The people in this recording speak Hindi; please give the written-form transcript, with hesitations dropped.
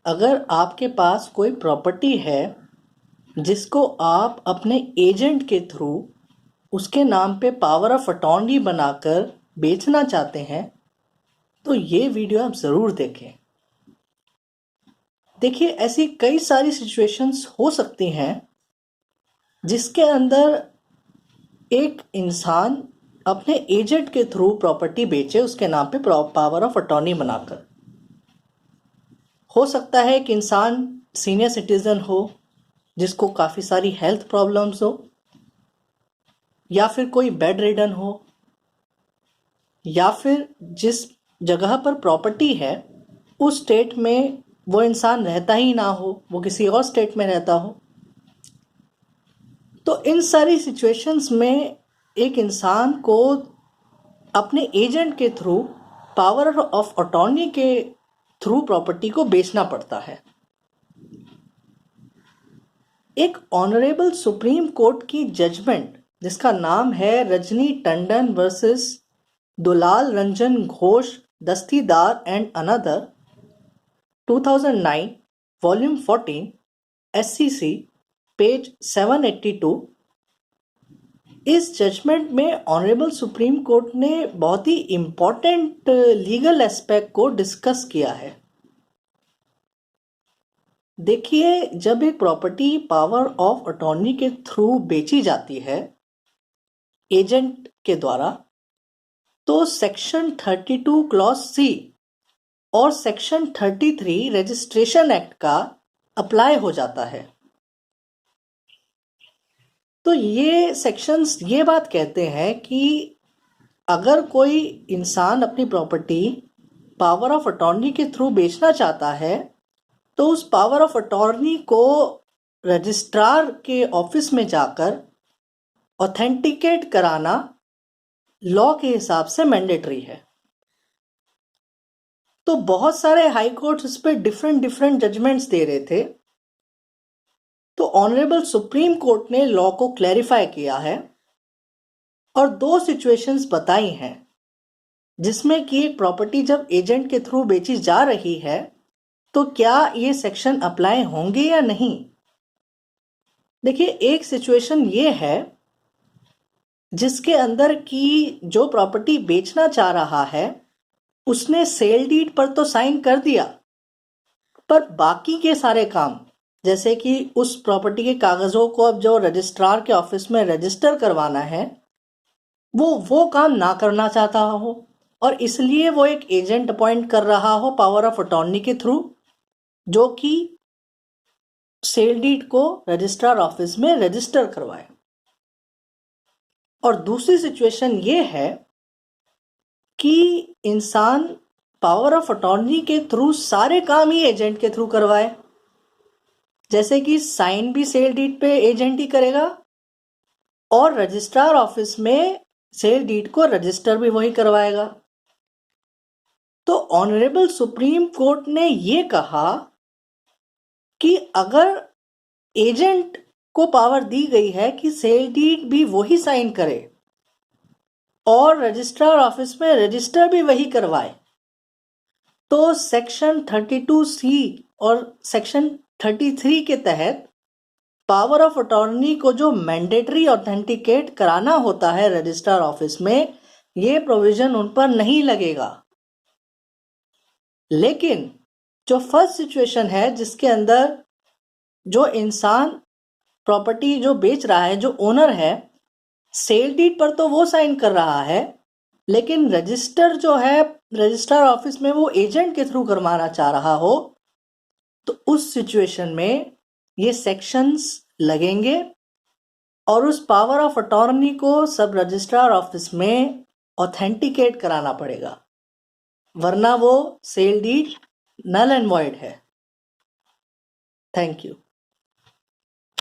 अगर आपके पास कोई प्रॉपर्टी है जिसको आप अपने एजेंट के थ्रू उसके नाम पे पावर ऑफ अटॉर्नी बनाकर बेचना चाहते हैं तो ये वीडियो आप ज़रूर देखें। देखिए, ऐसी कई सारी सिचुएशंस हो सकती हैं जिसके अंदर एक इंसान अपने एजेंट के थ्रू प्रॉपर्टी बेचे उसके नाम पे पावर ऑफ अटॉर्नी बनाकर। हो सकता है कि इंसान सीनियर सिटीजन हो जिसको काफ़ी सारी हेल्थ प्रॉब्लम्स हो, या फिर कोई बेड रिडन हो, या फिर जिस जगह पर प्रॉपर्टी है उस स्टेट में वो इंसान रहता ही ना हो, वो किसी और स्टेट में रहता हो। तो इन सारी सिचुएशंस में एक इंसान को अपने एजेंट के थ्रू पावर ऑफ अटॉर्नी के थ्रू प्रॉपर्टी को बेचना पड़ता है। एक ऑनरेबल सुप्रीम कोर्ट की जजमेंट जिसका नाम है Rajni Tandon versus Dulal Ranjan Ghosh Dastidar and another 2009 volume 14 SCC page 782। इस जजमेंट में ऑनरेबल सुप्रीम कोर्ट ने बहुत ही इम्पॉर्टेंट लीगल एस्पेक्ट को डिस्कस किया है। देखिए, जब एक प्रॉपर्टी पावर ऑफ अटॉर्नी के थ्रू बेची जाती है एजेंट के द्वारा, तो सेक्शन 32 क्लॉज C और सेक्शन 33 रजिस्ट्रेशन एक्ट का अप्लाई हो जाता है। तो ये सेक्शंस ये बात कहते हैं कि अगर कोई इंसान अपनी प्रॉपर्टी पावर ऑफ अटॉर्नी के थ्रू बेचना चाहता है तो उस पावर ऑफ अटॉर्नी को रजिस्ट्रार के ऑफिस में जाकर ऑथेंटिकेट कराना लॉ के हिसाब से मैंडेटरी है। तो बहुत सारे हाई कोर्ट्स इस पर डिफरेंट जजमेंट्स दे रहे थे। तो ऑनरेबल सुप्रीम कोर्ट ने लॉ को क्लैरिफाई किया है और दो सिचुएशंस बताई हैं जिसमें कि एक प्रॉपर्टी जब एजेंट के थ्रू बेची जा रही है तो क्या ये सेक्शन अप्लाई होंगे या नहीं। देखिए, एक सिचुएशन ये है जिसके अंदर की जो प्रॉपर्टी बेचना चाह रहा है उसने सेल डीड पर तो साइन कर दिया, पर बाकी के सारे काम जैसे कि उस प्रॉपर्टी के कागजों को अब जो रजिस्ट्रार के ऑफिस में रजिस्टर करवाना है वो काम ना करना चाहता हो और इसलिए वो एक एजेंट अपॉइंट कर रहा हो पावर ऑफ अटॉर्नी के थ्रू, जो कि सेल डीड को रजिस्ट्रार ऑफिस में रजिस्टर करवाए। और दूसरी सिचुएशन ये है कि इंसान पावर ऑफ अटॉर्नी के थ्रू सारे काम ही एजेंट के थ्रू करवाए, जैसे कि साइन भी सेल डीड पे एजेंट ही करेगा और रजिस्ट्रार ऑफिस में सेल डीड को रजिस्टर भी वही करवाएगा। तो ऑनरेबल सुप्रीम कोर्ट ने ये कहा कि अगर एजेंट को पावर दी गई है कि सेल डीड भी वही साइन करे और रजिस्ट्रार ऑफिस में रजिस्टर भी वही करवाए, तो सेक्शन 32C और सेक्शन 33 के तहत पावर ऑफ अटॉर्नी को जो मैंडेटरी ऑथेंटिकेट कराना होता है रजिस्ट्रार ऑफिस में, ये प्रोविजन उन पर नहीं लगेगा। लेकिन जो फर्स्ट सिचुएशन है जिसके अंदर जो इंसान प्रॉपर्टी जो बेच रहा है, जो ओनर है, सेल डीड पर तो वो साइन कर रहा है लेकिन रजिस्टर जो है रजिस्ट्रार ऑफिस में वो एजेंट के थ्रू करवाना चाह रहा हो, तो उस सिचुएशन में ये सेक्शंस लगेंगे और उस पावर ऑफ अटॉर्नी को सब रजिस्ट्रार ऑफिस में ऑथेंटिकेट कराना पड़ेगा, वरना वो sale deed null and void है। Thank you.